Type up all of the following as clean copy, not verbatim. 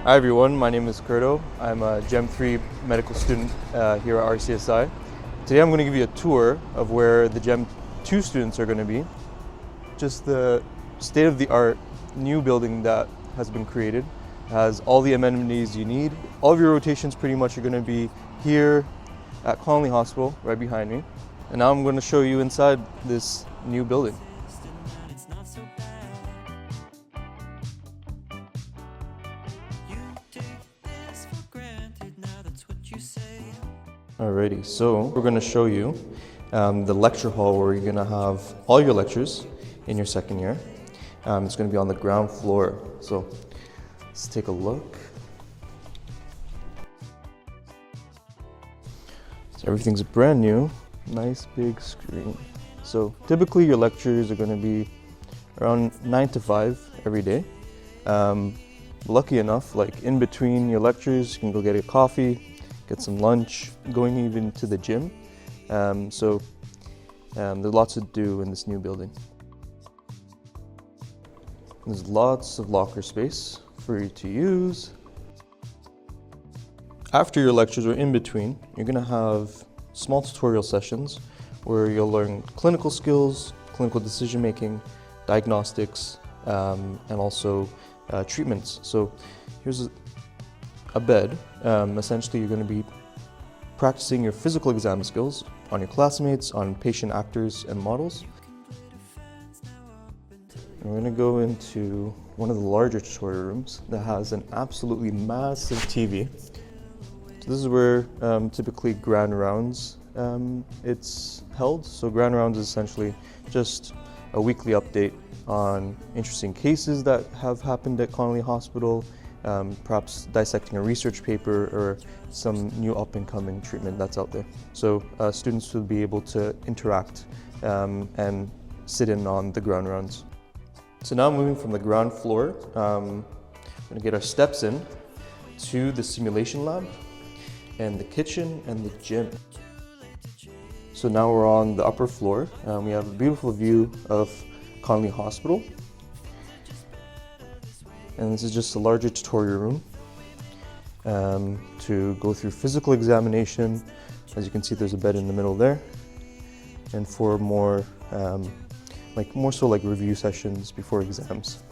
Hi everyone, my name is Kurdo. I'm a Gem 3 medical student here at RCSI. Today I'm going to give you a tour of where the Gem 2 students are going to be. Just the state-of-the-art new building that has been created. It has all the amenities you need. All of your rotations pretty much are going to be here at Connolly Hospital, right behind me. And now I'm going to show you inside this new building. Alrighty, so we're going to show you the lecture hall where you're going to have all your lectures in your second year. It's going to be on the ground floor. So let's take a look. So everything's brand new, nice big screen. So typically your lectures are going to be around 9 to 5 every day. Lucky enough, like in between your lectures, you can go get a coffee, get some lunch, going even to the gym. So there's lots to do in this new building. There's lots of locker space for you to use. After your lectures or in between, you're gonna have small tutorial sessions where you'll learn clinical skills, clinical decision making, diagnostics, and also treatments. So here's a bed. Essentially, you're going to be practicing your physical exam skills on your classmates, on patient actors and models. And we're going to go into one of the larger tutorial rooms that has an absolutely massive TV. So this is where typically grand rounds it's held. So grand rounds is essentially just a weekly update on interesting cases that have happened at Connolly Hospital, perhaps dissecting a research paper or some new up-and-coming treatment that's out there. So students will be able to interact and sit in on the ground rounds. So now moving from the ground floor, we're going to get our steps in to the simulation lab and the kitchen and the gym. So now we're on the upper floor. We have a beautiful view of Connolly Hospital. And this is just a larger tutorial room to go through physical examination. As you can see, there's a bed in the middle there. And for more, more so like review sessions before exams.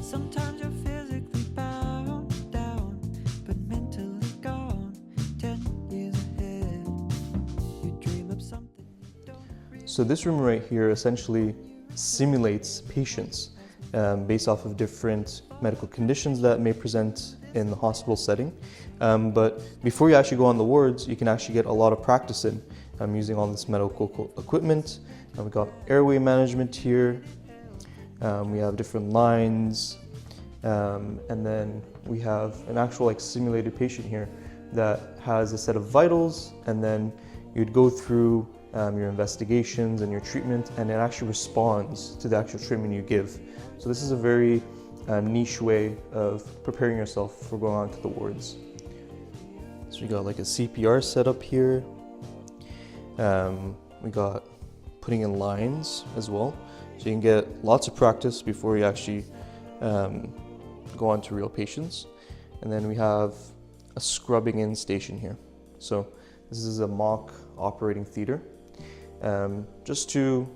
Sometimes you're physically bound down, but mentally gone 10 years ahead. You dream of something. So this room right here essentially simulates patients based off of different medical conditions that may present in the hospital setting. But before you actually go on the wards, you can actually get a lot of practice in using all this medical equipment. We've got airway management here. We have different lines. And then we have an actual simulated patient here that has a set of vitals, and then you'd go through your investigations and your treatment, and it actually responds to the actual treatment you give. So this is a very niche way of preparing yourself for going on to the wards. So we got like a CPR setup here. We got putting in lines as well. So you can get lots of practice before you actually go on to real patients. And then we have a scrubbing in station here. So this is a mock operating theater. Just to,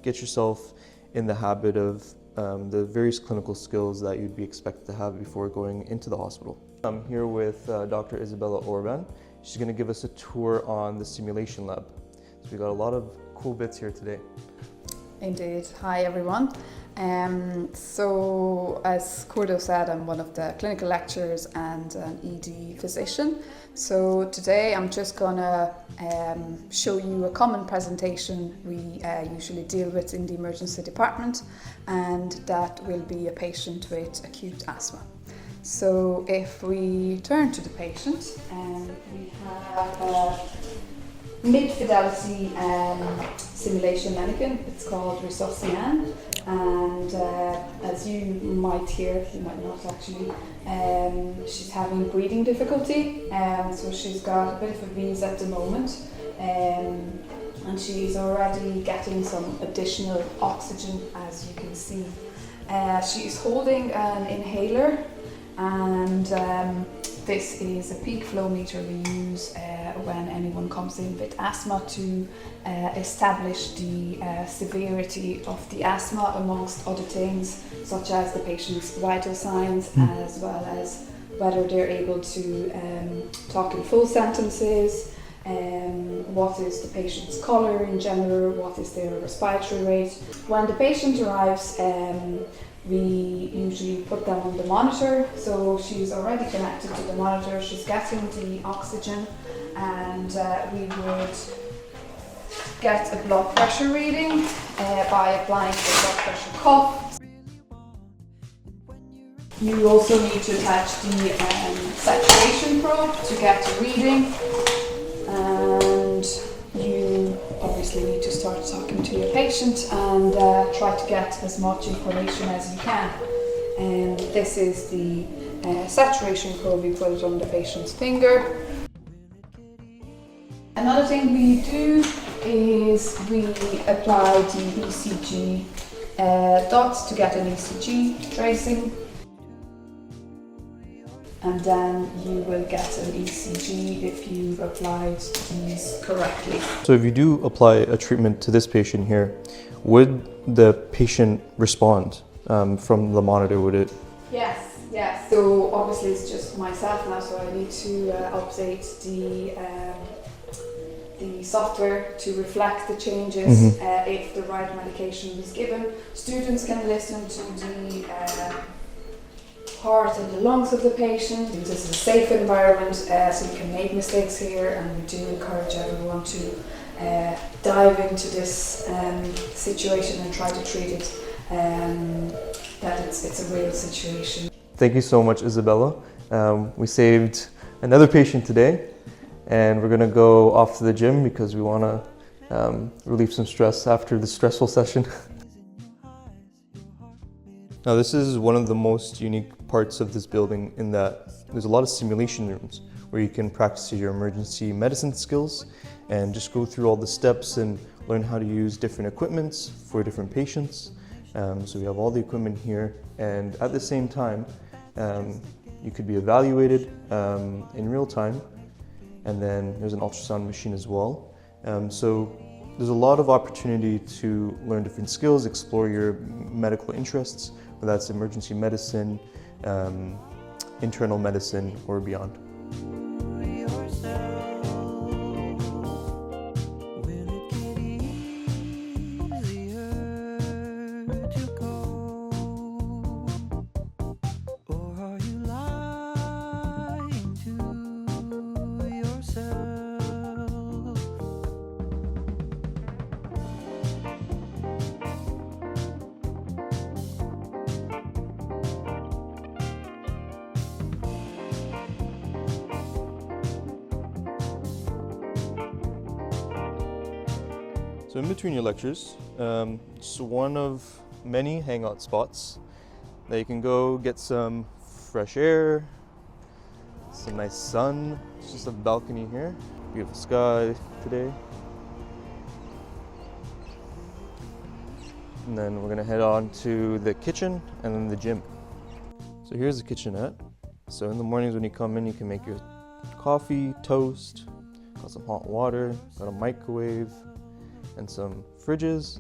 get yourself in the habit of the various clinical skills that you'd be expected to have before going into the hospital. I'm here with Dr. Izabella Orbán. She's going to give us a tour on the simulation lab. So we got a lot of cool bits here today. Indeed. Hi everyone. So as Kurdo said, I'm one of the clinical lecturers and an ED physician. So today I'm just gonna show you a common presentation we usually deal with in the emergency department, and that will be a patient with acute asthma. So if we turn to the patient, we have a mid-fidelity simulation mannequin. It's called Recreational, and as you might hear, you might not actually, she's having breathing difficulty, so she's got a bit of a wheeze at the moment. and she's already getting some additional oxygen, as you can see. She's holding an inhaler, and this is a peak flow meter we use when anyone comes in with asthma to establish the severity of the asthma, amongst other things such as the patient's vital signs, as well as whether they're able to talk in full sentences, what is the patient's colour in general, what is their respiratory rate. When the patient arrives, we usually put them on the monitor, so she's already connected to the monitor, she's getting the oxygen, and we would get a blood pressure reading by applying the blood pressure cuff. You also need to attach the saturation probe to get a reading, and you obviously need to start talking to your patient and try to get as much information as you can. And this is the saturation probe. We put it on the patient's finger. Another thing we do is we apply the ECG dots to get an ECG tracing, and then you will get an ECG if you've applied these correctly. So if you do apply a treatment to this patient here, would the patient respond from the monitor, would it? Yes. So obviously it's just myself now, so I need to update the software to reflect the changes if the right medication was given. Students can listen to the heart and the lungs of the patient. This is a safe environment, so you can make mistakes here, and we do encourage everyone to dive into this situation and try to treat it that it's a real situation. Thank you so much, Izabella. We saved another patient today, and we're going to go off to the gym because we want to relieve some stress after the stressful session. Now, this is one of the most unique parts of this building in that there's a lot of simulation rooms where you can practice your emergency medicine skills and just go through all the steps and learn how to use different equipments for different patients. So we have all the equipment here, and at the same time, you could be evaluated in real time, and then there's an ultrasound machine as well. So there's a lot of opportunity to learn different skills, explore your medical interests, whether that's emergency medicine, internal medicine, or beyond. So in between your lectures, it's one of many hangout spots that you can go get some fresh air, some nice sun. It's just a balcony here. Beautiful sky today. And then we're gonna head on to the kitchen and then the gym. So here's the kitchenette. So in the mornings when you come in, you can make your coffee, toast, got some hot water, got a microwave, and some fridges.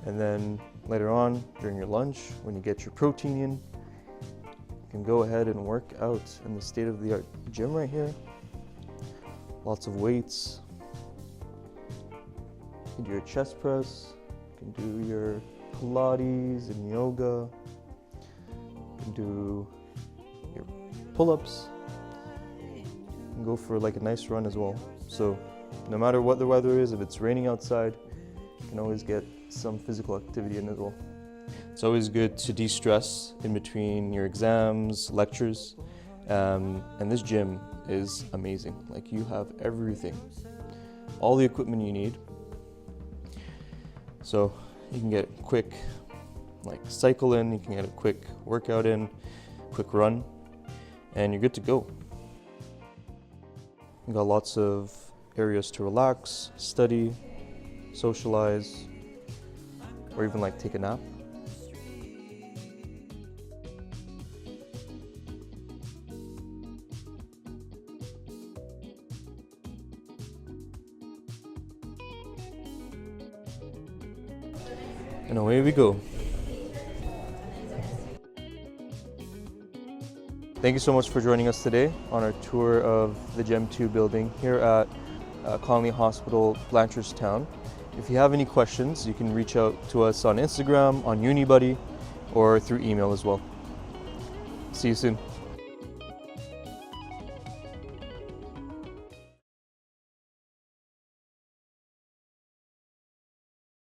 And then later on during your lunch, when you get your protein in, you can go ahead and work out in the state-of-the-art gym right here. Lots of weights. You can do your chest press, you can do your Pilates and yoga, you can do your pull-ups, you can go for like a nice run as well. So no matter what the weather is, if it's raining outside, you can always get some physical activity in as well. It's always good to de-stress in between your exams, lectures, and this gym is amazing. Like, you have everything, all the equipment you need. So you can get a quick cycle in, you can get a quick workout in, quick run, and you're good to go. You got lots of areas to relax, study, socialize, or even like take a nap. And away we go. Thank you so much for joining us today on our tour of the Gem 2 building here at Connolly Hospital Blanchardstown. If you have any questions, you can reach out to us on Instagram, on Unibuddy, or through email as well. See you soon.